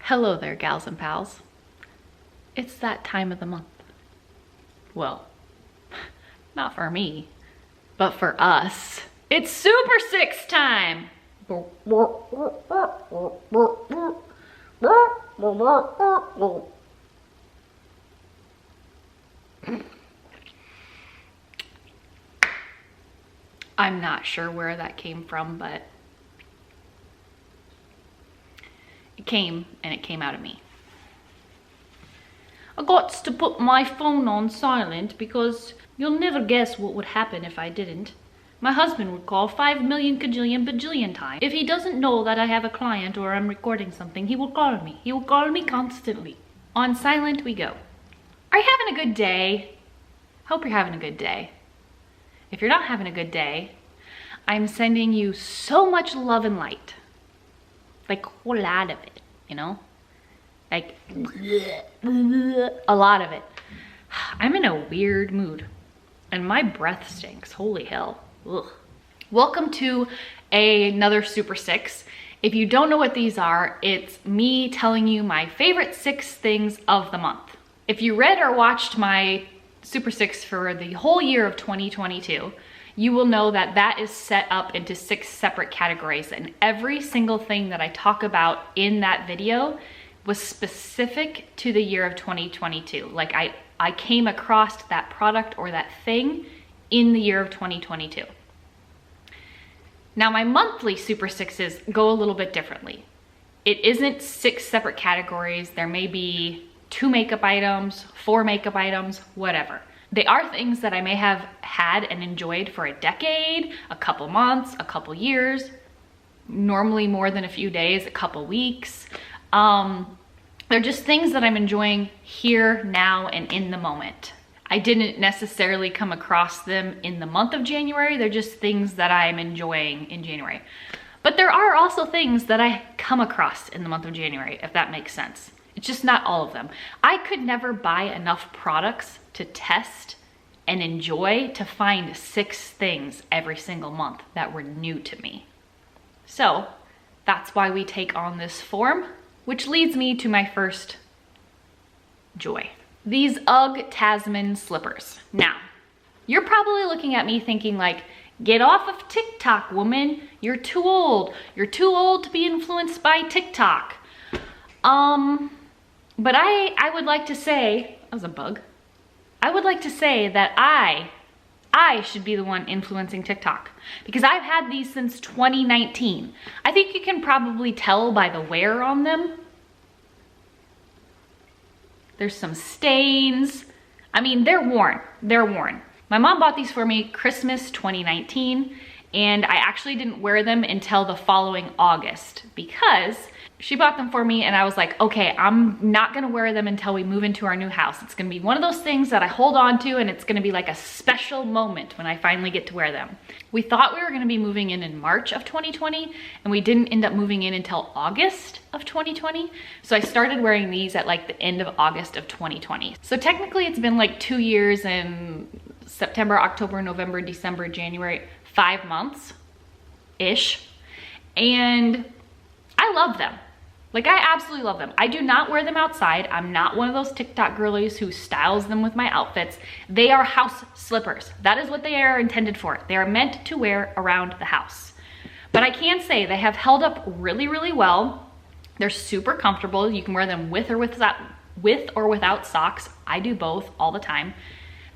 Hello there, gals and pals. It's that time of the month. Well, not for me, but for us. It's Supersix time! I'm not sure where that came from, but it came and it came out of me. I got to put my phone on silent because you'll never guess what would happen if I didn't. My husband would call 5 million kajillion bajillion times. If he doesn't know that I have a client or I'm recording something, he will call me. He will call me constantly. On silent we go. Are you having a good day? Hope you're having a good day. If you're not having a good day, I'm sending you so much love and light. Like a whole lot of it, you know? Like a lot of it. I'm in a weird mood and my breath stinks. Holy hell. Ugh. Welcome to another Supersix. If you don't know what these are, it's me telling you my favorite 6 things of the month. If you read or watched my Supersix for the whole year of 2022, you will know that that is set up into 6 separate categories, and every single thing that I talk about in that video was specific to the year of 2022. Like I came across that product or that thing in the year of 2022. Now my monthly Supersixes go a little bit differently. It isn't 6 separate categories. There may be 2 makeup items, 4 makeup items, whatever. They are things that I may have had and enjoyed for a decade, a couple months, a couple years, normally more than a few days, a couple weeks. They're just things that I'm enjoying here, now, and in the moment. I didn't necessarily come across them in the month of January. They're just things that I'm enjoying in January. But there are also things that I come across in the month of January, if that makes sense. It's just not all of them. I could never buy enough products to test and enjoy to find 6 things every single month that were new to me. So that's why we take on this form, which leads me to my first joy. These UGG Tasman slippers. Now, you're probably looking at me thinking like, get off of TikTok, woman. You're too old. You're too old to be influenced by TikTok. But I would like to say, that was a bug. I would like to say that I should be the one influencing TikTok because I've had these since 2019. I think you can probably tell by the wear on them. There's some stains. I mean, they're worn. They're worn. My mom bought these for me Christmas 2019, and I actually didn't wear them until the following August because she bought them for me and I was like, okay, I'm not gonna wear them until we move into our new house. It's gonna be one of those things that I hold on to and it's gonna be like a special moment when I finally get to wear them. We thought we were gonna be moving in March of 2020 and we didn't end up moving in until August of 2020. So I started wearing these at like the end of August of 2020. So technically it's been like 2 years and September, October, November, December, January, 5 months-ish. And I love them. Like I absolutely love them. I do not wear them outside. I'm not one of those TikTok girlies who styles them with my outfits. They are house slippers. That is what they are intended for. They are meant to wear around the house. But I can say they have held up really, really well. They're super comfortable. You can wear them with or without socks. I do both all the time.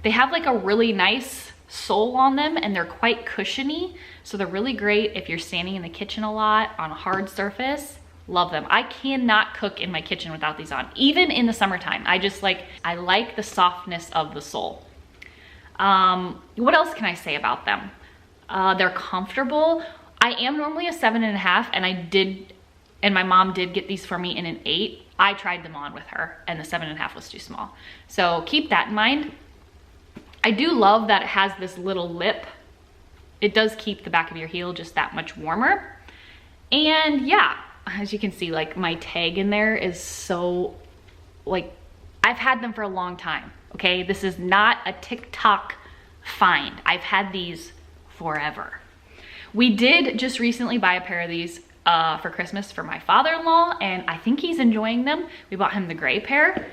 They have like a really nice sole on them and they're quite cushiony. So they're really great if you're standing in the kitchen a lot on a hard surface. Love them. I cannot cook in my kitchen without these on, even in the summertime. I like the softness of the sole. What else can I say about them? They're comfortable. I am normally a 7.5 and my mom did get these for me in an 8. I tried them on with her and the 7.5 was too small. So keep that in mind. I do love that it has this little lip. It does keep the back of your heel just that much warmer. And yeah, as you can see, like my tag in there is so, like, I've had them for a long time, okay? This is not a TikTok find. I've had these forever. We did just recently buy a pair of these for Christmas for my father-in-law, and I think he's enjoying them. We bought him the gray pair,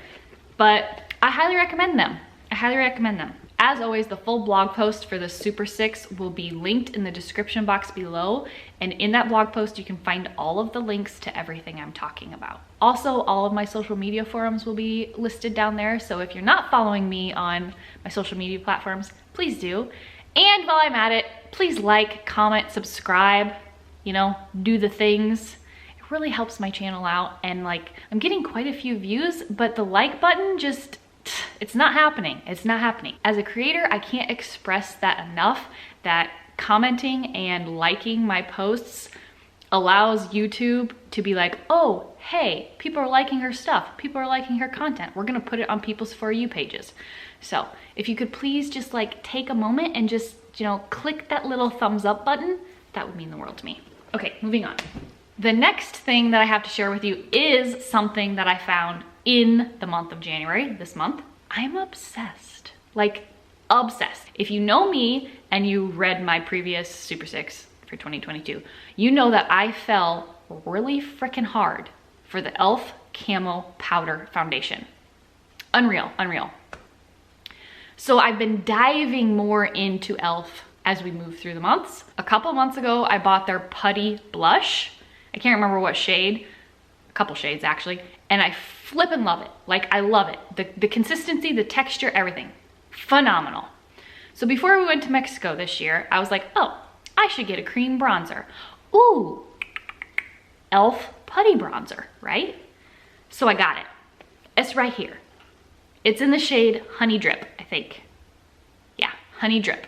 but I highly recommend them. I highly recommend them. As always, the full blog post for the Supersix will be linked in the description box below. And in that blog post, you can find all of the links to everything I'm talking about. Also, all of my social media forums will be listed down there. So if you're not following me on my social media platforms, please do. And while I'm at it, please like, comment, subscribe, you know, do the things. It really helps my channel out. And like, I'm getting quite a few views, but the like button just, it's not happening. It's not happening. As a creator, I can't express that enough, that commenting and liking my posts allows YouTube to be like, oh, hey, people are liking her stuff. People are liking her content. We're gonna put it on people's For You pages. So if you could please just like take a moment and just, you know, click that little thumbs up button, that would mean the world to me. Okay, moving on. The next thing that I have to share with you is something that I found in the month of January, this month. I'm obsessed, like obsessed. If you know me and you read my previous Supersix for 2022, you know that I fell really freaking hard for the e.l.f. Camo Powder Foundation. Unreal, unreal. So I've been diving more into e.l.f. as we move through the months. A couple months ago, I bought their Putty Blush. I can't remember what shade, a couple shades actually, and I flippin' love it. Like, I love it. The consistency, the texture, everything. Phenomenal. So before we went to Mexico this year, I was like, oh, I should get a cream bronzer. Ooh, e.l.f. Putty Bronzer, right? So I got it. It's right here. It's in the shade Honey Drip, I think. Yeah, Honey Drip.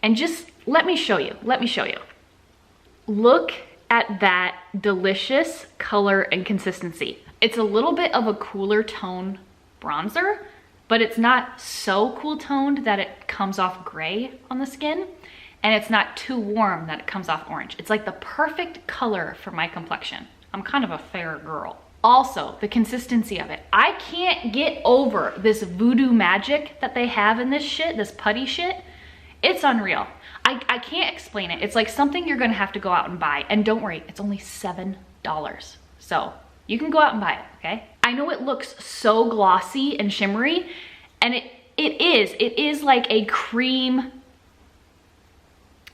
And just let me show you, let me show you. Look at that delicious color and consistency. It's a little bit of a cooler tone bronzer, but it's not so cool toned that it comes off gray on the skin, and it's not too warm that it comes off orange. It's like the perfect color for my complexion. I'm kind of a fair girl. Also, the consistency of it. I can't get over this voodoo magic that they have in this shit, this putty shit. It's unreal. I can't explain it. It's like something you're gonna have to go out and buy. And don't worry, it's only $7. So you can go out and buy it, okay? I know it looks so glossy and shimmery, and it is like a cream,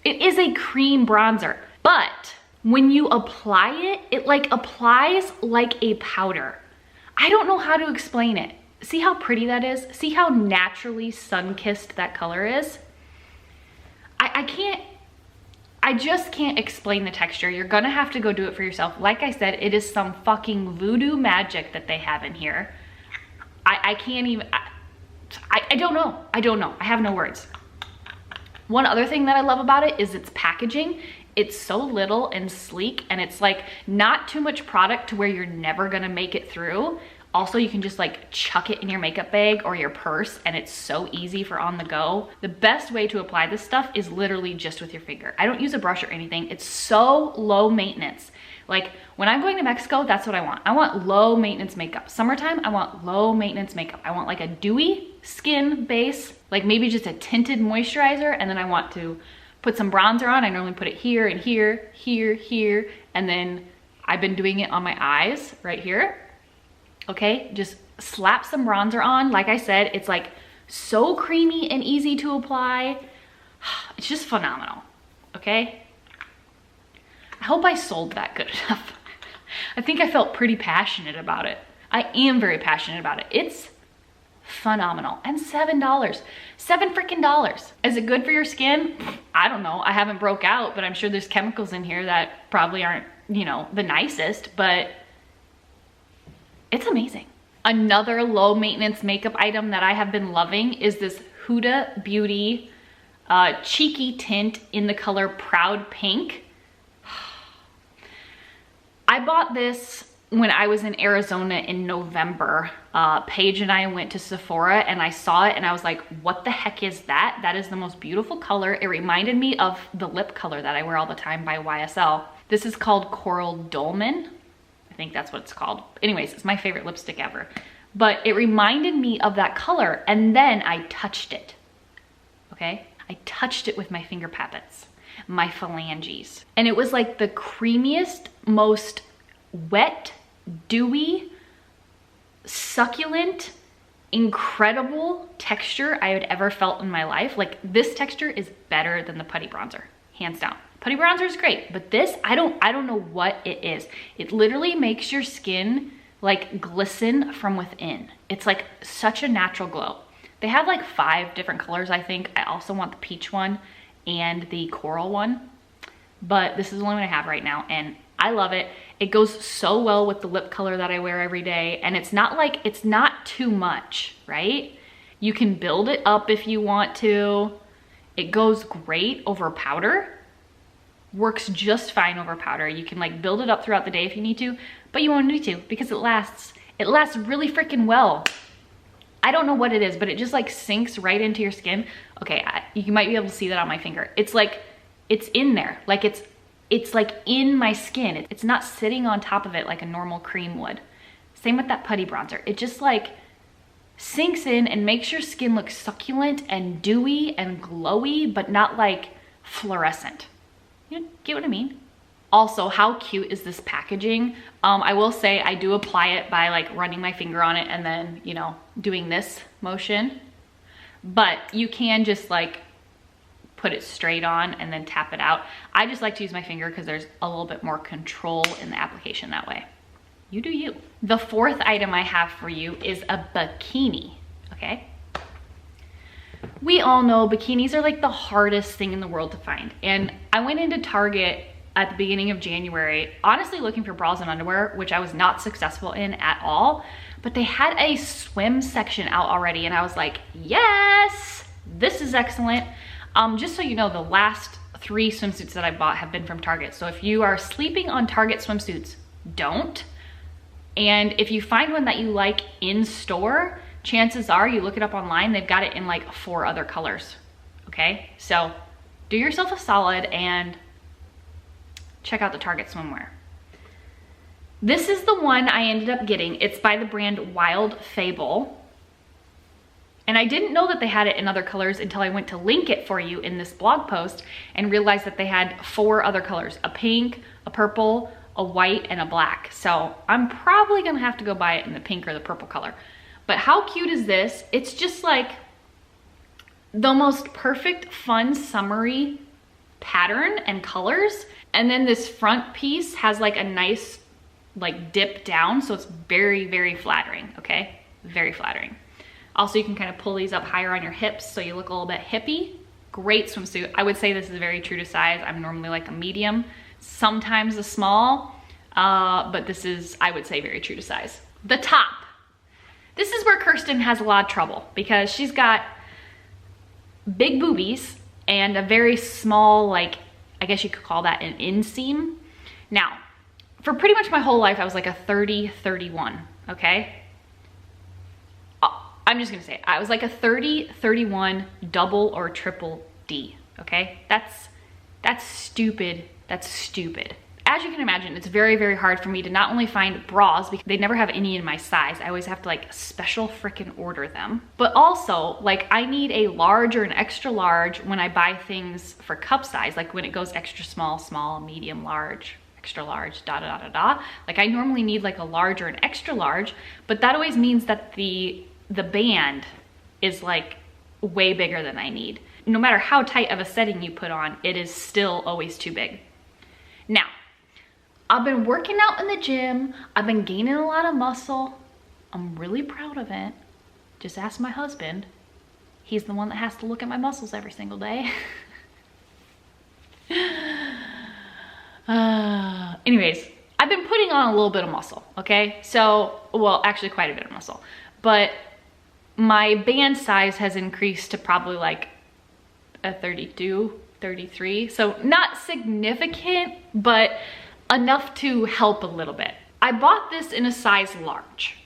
it is a cream bronzer, but when you apply it, it like applies like a powder. I don't know how to explain it. See how pretty that is? See how naturally sun-kissed that color is? I just can't explain the texture. You're gonna have to go do it for yourself. Like I said, it is some fucking voodoo magic that they have in here. I can't even, I don't know. I don't know. I have no words. One other thing that I love about it is its packaging. It's so little and sleek, and it's like not too much product to where you're never gonna make it through. Also, you can just like chuck it in your makeup bag or your purse, and it's so easy for on the go. The best way to apply this stuff is literally just with your finger. I don't use a brush or anything. It's so low maintenance. Like when I'm going to Mexico, that's what I want. I want low maintenance makeup. Summertime, I want low maintenance makeup. I want like a dewy skin base, like maybe just a tinted moisturizer, and then I want to put some bronzer on. I normally put it here and here, here, here, and then I've been doing it on my eyes right here. Okay, just slap some bronzer on. Like I said, it's like so creamy and easy to apply. It's just phenomenal, okay? I hope I sold that good enough. I think I felt pretty passionate about it. I am very passionate about it. It's phenomenal. And $7, $7 freaking dollars. Is it good for your skin? I don't know. I haven't broke out, but I'm sure there's chemicals in here that probably aren't, you know, the nicest, but it's amazing. Another low maintenance makeup item that I have been loving is this Huda Beauty cheeky tint in the color Proud Pink. I bought this when I was in Arizona in November. Paige and I went to Sephora and I saw it and I was like, what the heck is that? That is the most beautiful color. It reminded me of the lip color that I wear all the time by YSL. This is called Coral Dolmen. I think that's what it's called. Anyways, it's my favorite lipstick ever. But it reminded me of that color, and then I touched it, okay? I touched it with my finger pappets. my phalanges. And it was like the creamiest, most wet, dewy, succulent, incredible texture I had ever felt in my life. Like, this texture is better than the putty bronzer, hands down. Putty bronzer is great, but this, I don't know what it is. It literally makes your skin like glisten from within. It's like such a natural glow. They have like 5 different colors, I think. I also want the peach one and the coral one, but this is the only one I have right now, and I love it. It goes so well with the lip color that I wear every day, and it's not too much, right? You can build it up if you want to. It goes great over powder. Works just fine over powder. You can like build it up throughout the day if you need to, but you won't need to because it lasts really freaking well. I don't know what it is, but it just like sinks right into your skin. Okay, you might be able to see that on my finger. It's like, it's in there. Like it's like in my skin. It's not sitting on top of it like a normal cream would. Same with that putty bronzer. It just like sinks in and makes your skin look succulent and dewy and glowy, but not like fluorescent. You get what I mean? Also, how cute is this packaging? I will say I do apply it by like running my finger on it and then, you know, doing this motion. But you can just like put it straight on and then tap it out. I just like to use my finger because there's a little bit more control in the application that way. You do you. The 4th item I have for you is a bikini, okay? We all know bikinis are like the hardest thing in the world to find. And I went into Target at the beginning of January, honestly looking for bras and underwear, which I was not successful in at all, but they had a swim section out already. And I was like, yes, this is excellent. Just so you know, the last 3 swimsuits that I bought have been from Target. So if you are sleeping on Target swimsuits, don't. And if you find one that you like in store, chances are you look it up online, they've got it in like 4 other colors, okay? So do yourself a solid and check out the Target swimwear. This is the one I ended up getting. It's by the brand Wild Fable. And I didn't know that they had it in other colors until I went to link it for you in this blog post and realized that they had 4 other colors, a pink, a purple, a white, and a black. So I'm probably gonna have to go buy it in the pink or the purple color. But how cute is this? It's just like the most perfect, fun, summery pattern and colors. And then this front piece has like a nice like dip down. So it's very, very flattering, okay? Very flattering. Also, you can kind of pull these up higher on your hips so you look a little bit hippie. Great swimsuit. I would say this is very true to size. I'm normally like a medium, sometimes a small, but this is, I would say, very true to size. The top. This is where Kirsten has a lot of trouble because she's got big boobies and a very small, like, I guess you could call that an inseam. Now, for pretty much my whole life, I was like a 30-31, okay? I'm just gonna say it. I was like a 30-31 double or triple D, okay? That's stupid. That's stupid. As you can imagine, it's very, very hard for me to not only find bras because they never have any in my size. I always have to like special freaking order them. But also, like, I need a large or an extra large when I buy things for cup size, like when it goes extra small, small, medium, large, extra large, da da da da da. Like, I normally need like a large or an extra large, but that always means that the band is like way bigger than I need. No matter how tight of a setting you put on, it is still always too big. Now, I've been working out in the gym. I've been gaining a lot of muscle. I'm really proud of it. Just ask my husband. He's the one that has to look at my muscles every single day. Anyways, I've been putting on a little bit of muscle, okay? So, well, actually quite a bit of muscle. But my band size has increased to probably like a 32, 33. So not significant, but enough to help a little bit. I bought this in a size large.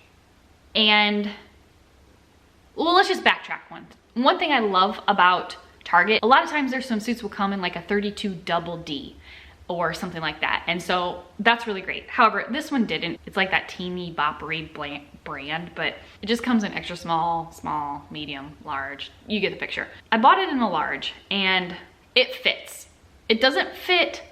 And, well, let's just backtrack one. One thing I love about Target, a lot of times their swimsuits will come in like a 32 double D or something like that. And so that's really great. However, this one didn't. It's like that teeny boppery brand, but it just comes in extra small, small, medium, large. You get the picture. I bought it in a large and it fits. It doesn't fit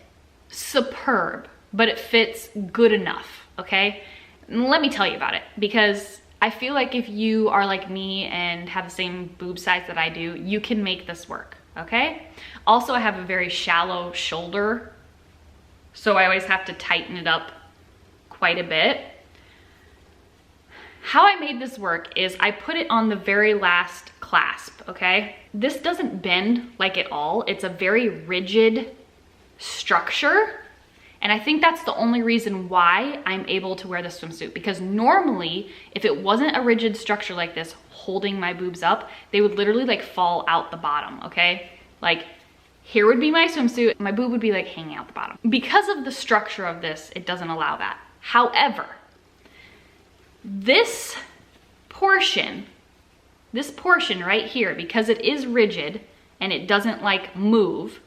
superb, but it fits good enough, okay? And let me tell you about it, because I feel like if you are like me and have the same boob size that I do, you can make this work, okay? Also, I have a very shallow shoulder, so I always have to tighten it up quite a bit. How I made this work is I put it on the very last clasp, okay? This doesn't bend like at all. It's a very rigid structure. And I think that's the only reason why I'm able to wear the swimsuit, because normally if it wasn't a rigid structure like this holding my boobs up, they would literally like fall out the bottom, okay? Like here would be my swimsuit, my boob would be like hanging out the bottom. Because of the structure of this, it doesn't allow that. However, this portion right here, because it is rigid and it doesn't like move,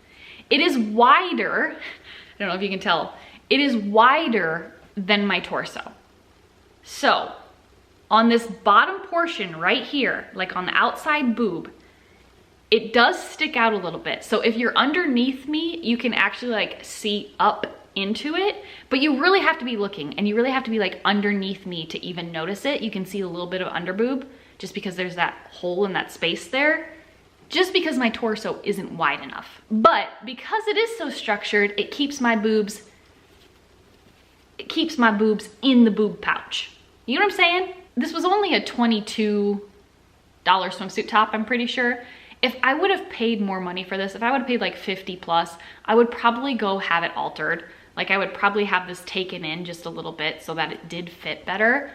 it is wider. I don't know if you can tell. It is wider than my torso. So on this bottom portion right here, like on the outside boob, it does stick out a little bit. So if you're underneath me, you can actually like see up into it, but you really have to be looking, and you really have to be like underneath me to even notice it. You can see a little bit of underboob just because there's that hole in that space there, just because my torso isn't wide enough. But because it is so structured, it keeps my boobs in the boob pouch. You know what I'm saying? This was only a $22 swimsuit top, I'm pretty sure. If I would have paid more money for this, if I would have paid like 50 plus, I would probably go have it altered. Like I would probably have this taken in just a little bit so that it did fit better.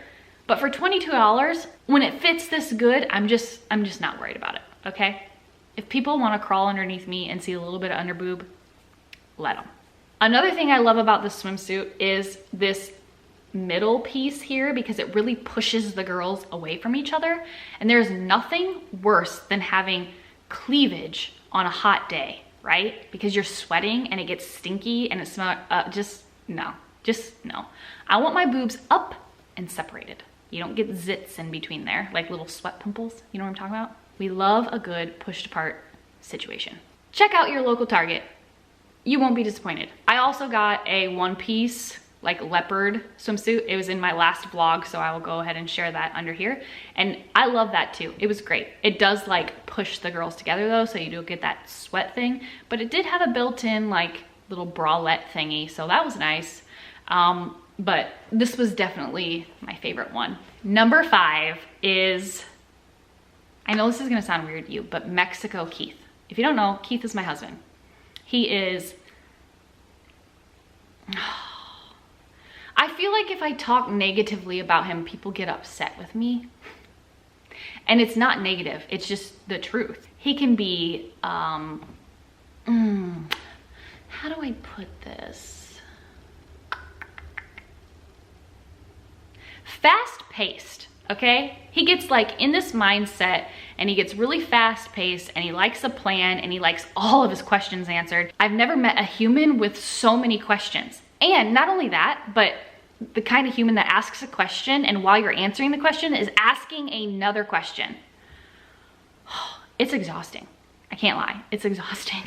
But for $22, when it fits this good, I'm just not worried about it, okay? If people want to crawl underneath me and see a little bit of underboob, let them. Another thing I love about this swimsuit is this middle piece here, because it really pushes the girls away from each other. And there's nothing worse than having cleavage on a hot day, right? Because you're sweating and it gets stinky and it smells, just no. I want my boobs up and separated. You don't get zits in between there, like little sweat pimples. You know what I'm talking about? We love a good pushed apart situation. Check out your local Target. You won't be disappointed. I also got a one-piece like leopard swimsuit. It was in my last vlog, so I will go ahead and share that under here. And I love that too. It was great. It does like push the girls together though, so you don't get that sweat thing, but it did have a built-in like little bralette thingy, so that was nice. But this was definitely my favorite one. Number 5 is, I know this is gonna sound weird to you, but Mexico Keith. If you don't know, Keith is my husband. He is, I feel like if I talk negatively about him, people get upset with me. And it's not negative, it's just the truth. He can be, how do I put this? Fast-paced, okay? He gets like in this mindset and he gets really fast-paced and he likes a plan and he likes all of his questions answered. I've never met a human with so many questions. And not only that, but the kind of human that asks a question and while you're answering the question is asking another question. It's exhausting. I can't lie, it's exhausting.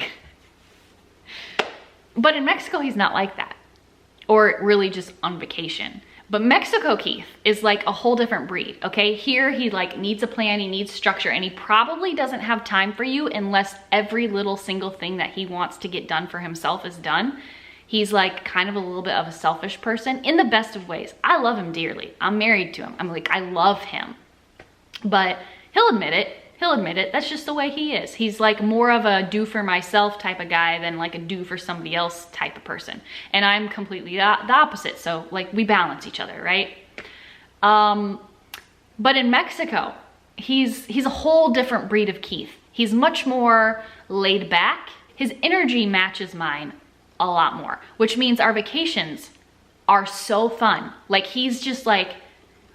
But in Mexico, he's not like that. Or really just on vacation. But Mexico Keith is like a whole different breed, okay? Here he like needs a plan, he needs structure, and he probably doesn't have time for you unless every little single thing that he wants to get done for himself is done. He's like kind of a little bit of a selfish person in the best of ways. I love him dearly. I'm married to him. I'm like, I love him. But he'll admit it. He'll admit it. That's just the way he is. He's like more of a do for myself type of guy than like a do for somebody else type of person. And I'm completely the opposite. So like we balance each other, right? But in Mexico, he's a whole different breed of Keith. He's much more laid back. His energy matches mine a lot more, which means our vacations are so fun. Like he's just like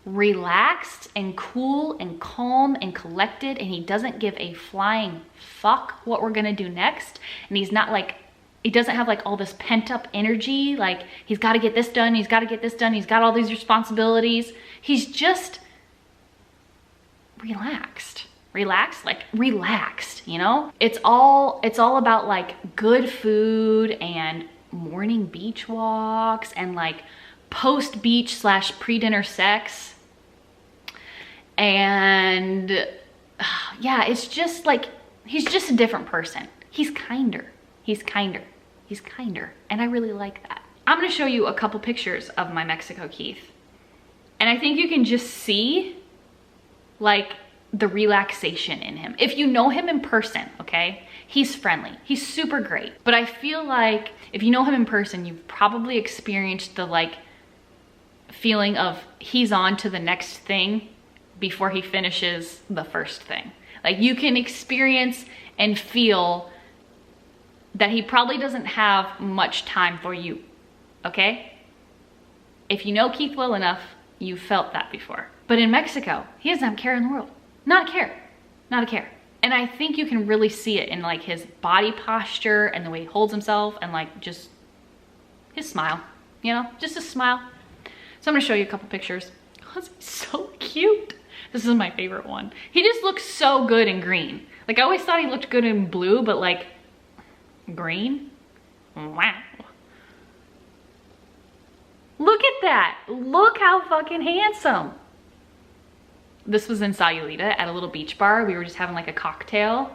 relaxed and cool and calm and collected, and he doesn't give a flying fuck what we're gonna do next. And he's not like, he doesn't have like all this pent up energy, like he's got to get this done, he's got to get this done, he's got all these responsibilities. He's just relaxed, relaxed, like relaxed, you know? It's all about like good food and morning beach walks and like post beach / pre-dinner sex. And yeah, it's just like, he's just a different person. He's kinder. And I really like that. I'm gonna show you a couple pictures of my Mexico Keith. And I think you can just see like the relaxation in him. If you know him in person, okay, he's friendly, he's super great. But I feel like if you know him in person, you've probably experienced the like feeling of he's on to the next thing before he finishes the first thing. Like you can experience and feel that he probably doesn't have much time for you, okay? If you know Keith well enough, you felt that before. But in Mexico, he doesn't have a care in the world. Not a care, not a care. And I think you can really see it in like his body posture and the way he holds himself and like just his smile, you know, just a smile. So I'm gonna show you a couple pictures. Oh, he's so cute. This is my favorite one. He just looks so good in green. Like I always thought he looked good in blue, but like green, wow. Look at that. Look how fucking handsome. This was in Sayulita at a little beach bar. We were just having like a cocktail.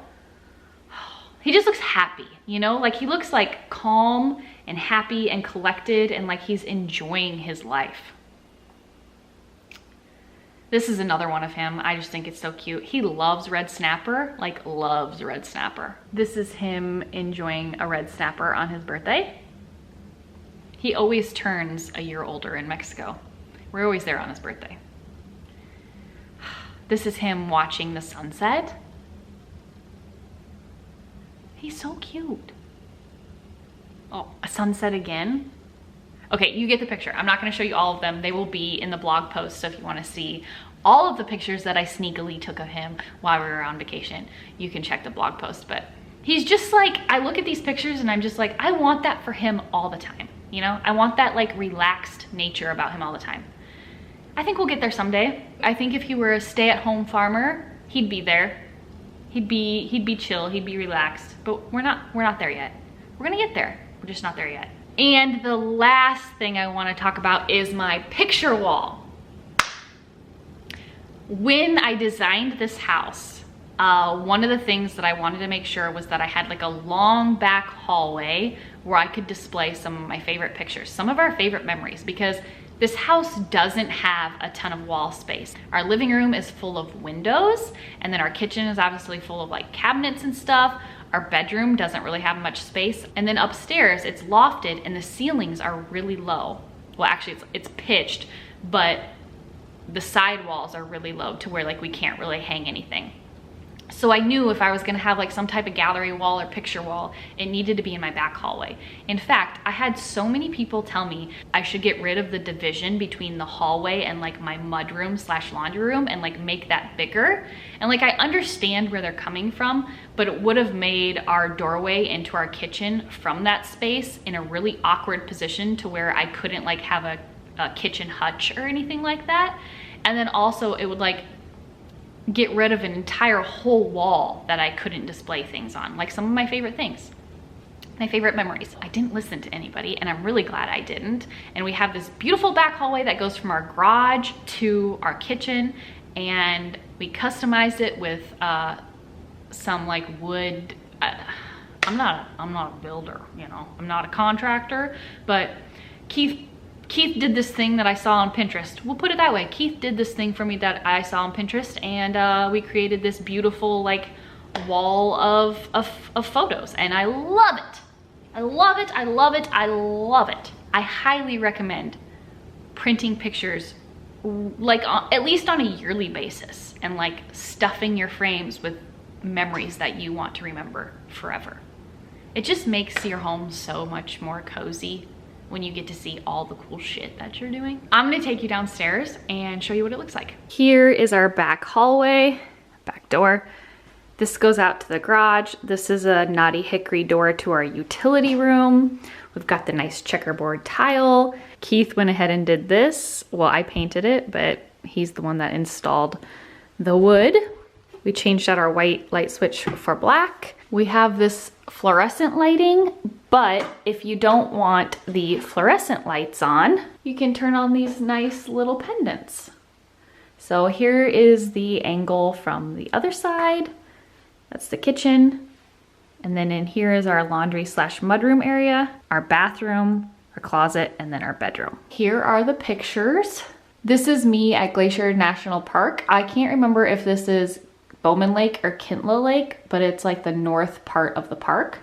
He just looks happy, you know? Like he looks like calm and happy and collected and like he's enjoying his life. This is another one of him. I just think it's so cute. He loves red snapper, like loves red snapper. This is him enjoying a red snapper on his birthday. He always turns a year older in Mexico. We're always there on his birthday. This is him watching the sunset. He's so cute. Oh, a sunset again. Okay, you get the picture. I'm not gonna show you all of them. They will be in the blog post, so if you wanna see all of the pictures that I sneakily took of him while we were on vacation, you can check the blog post. But he's just like, I look at these pictures and I'm just like, I want that for him all the time. You know, I want that like relaxed nature about him all the time. I think we'll get there someday. I think if he were a stay-at-home farmer, he'd be there. He'd be chill, he'd be relaxed, but we're not there yet. We're gonna get there, we're just not there yet. And the last thing I wanna talk about is my picture wall. When I designed this house, one of the things that I wanted to make sure was that I had like a long back hallway where I could display some of my favorite pictures, some of our favorite memories, because this house doesn't have a ton of wall space. Our living room is full of windows, and then our kitchen is obviously full of like cabinets and stuff. Our bedroom doesn't really have much space. And then upstairs, it's lofted and the ceilings are really low. Well, actually it's pitched, but the side walls are really low to where like we can't really hang anything. So I knew if I was gonna have like some type of gallery wall or picture wall, it needed to be in my back hallway. In fact, I had so many people tell me I should get rid of the division between the hallway and like my mudroom / laundry room and like make that bigger. And like I understand where they're coming from, but it would have made our doorway into our kitchen from that space in a really awkward position to where I couldn't like have a kitchen hutch or anything like that. And then also it would like get rid of an entire whole wall that I couldn't display things on, like some of my favorite things, my favorite memories. I didn't listen to anybody, and I'm really glad I didn't. And we have this beautiful back hallway that goes from our garage to our kitchen, and we customized it with some like wood. I'm not a builder, you know, I'm not a contractor, but Keith did this thing that I saw on Pinterest. We'll put it that way. Keith did this thing for me that I saw on Pinterest, and we created this beautiful like wall of photos, and I love it. I love it, I love it, I love it. I highly recommend printing pictures like at least on a yearly basis and like stuffing your frames with memories that you want to remember forever. It just makes your home so much more cozy when you get to see all the cool shit that you're doing. I'm gonna take you downstairs and show you what it looks like. Here is our back hallway, back door. This goes out to the garage. This is a knotty hickory door to our utility room. We've got the nice checkerboard tile. Keith went ahead and did this. Well, I painted it, but he's the one that installed the wood. We changed out our white light switch for black. We have this fluorescent lighting, but if you don't want the fluorescent lights on, you can turn on these nice little pendants. So here is the angle from the other side. That's the kitchen. And then in here is our laundry slash mudroom area, our bathroom, our closet, and then our bedroom. Here are the pictures. This is me at Glacier National Park. I can't remember if this is Bowman Lake or Kintla Lake, but it's like the north part of the park.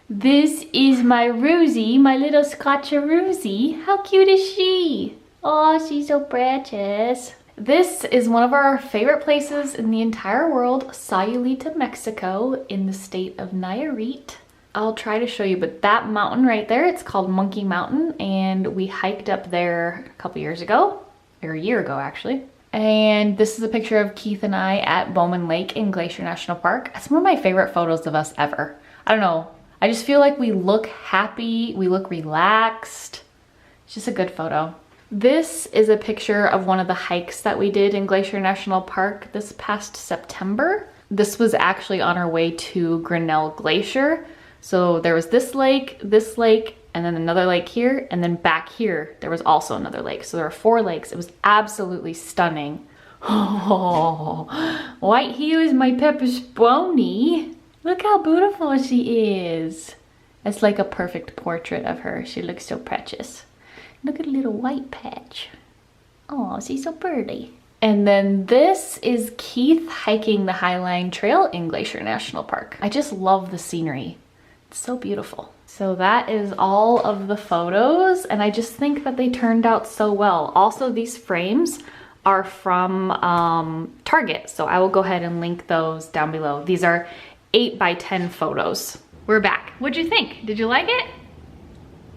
This is my Rosie, my little Scotcheroosie. How cute is she? Oh, she's so precious. This is one of our favorite places in the entire world, Sayulita, Mexico, in the state of Nayarit. I'll try to show you, but that mountain right there, it's called Monkey Mountain, and we hiked up there a couple years ago, or a year ago actually. And this is a picture of Keith and I at Bowman Lake in Glacier National Park. It's one of my favorite photos of us ever. I don't know, I just feel like we look happy, we look relaxed. It's just a good photo. This is a picture of one of the hikes that we did in Glacier National Park this past September. This was actually on our way to Grinnell Glacier. So there was this lake, and then another lake here, and then back here, there was also another lake. So there were 4 lakes. It was absolutely stunning. Oh, White Hughes, my Pepper's pony. Look how beautiful she is. It's like a perfect portrait of her. She looks so precious. Look at a little white patch. Oh, she's so pretty. And then this is Keith hiking the Highline Trail in Glacier National Park. I just love the scenery. It's so beautiful. So that is all of the photos, and I just think that they turned out so well. Also, these frames are from Target, so I will go ahead and link those down below. These are 8 by 10 photos. We're back. What'd you think? Did you like it?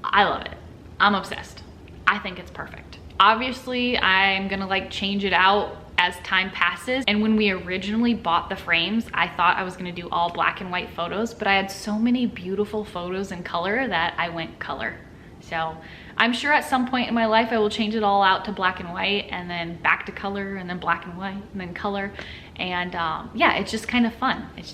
I love it. I'm obsessed. I think it's perfect. Obviously, I'm gonna like change it out as time passes. And when we originally bought the frames, I thought I was gonna do all black and white photos, but I had so many beautiful photos in color that I went color. So I'm sure at some point in my life, I will change it all out to black and white, and then back to color, and then black and white, and then color. And yeah, it's just kind of fun. It's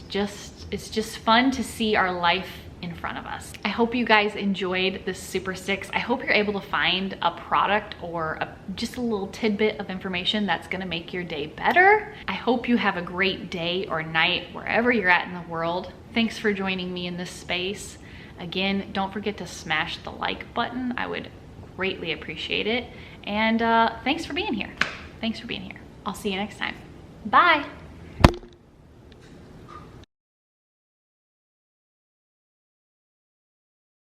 just fun to see our life in front of us. I hope you guys enjoyed this Supersix. I hope you're able to find a product or just a little tidbit of information that's gonna make your day better. I hope you have a great day or night wherever you're at in the world. Thanks for joining me in this space. Again, don't forget to smash the like button. I would greatly appreciate it. And thanks for being here. Thanks for being here. I'll see you next time. Bye.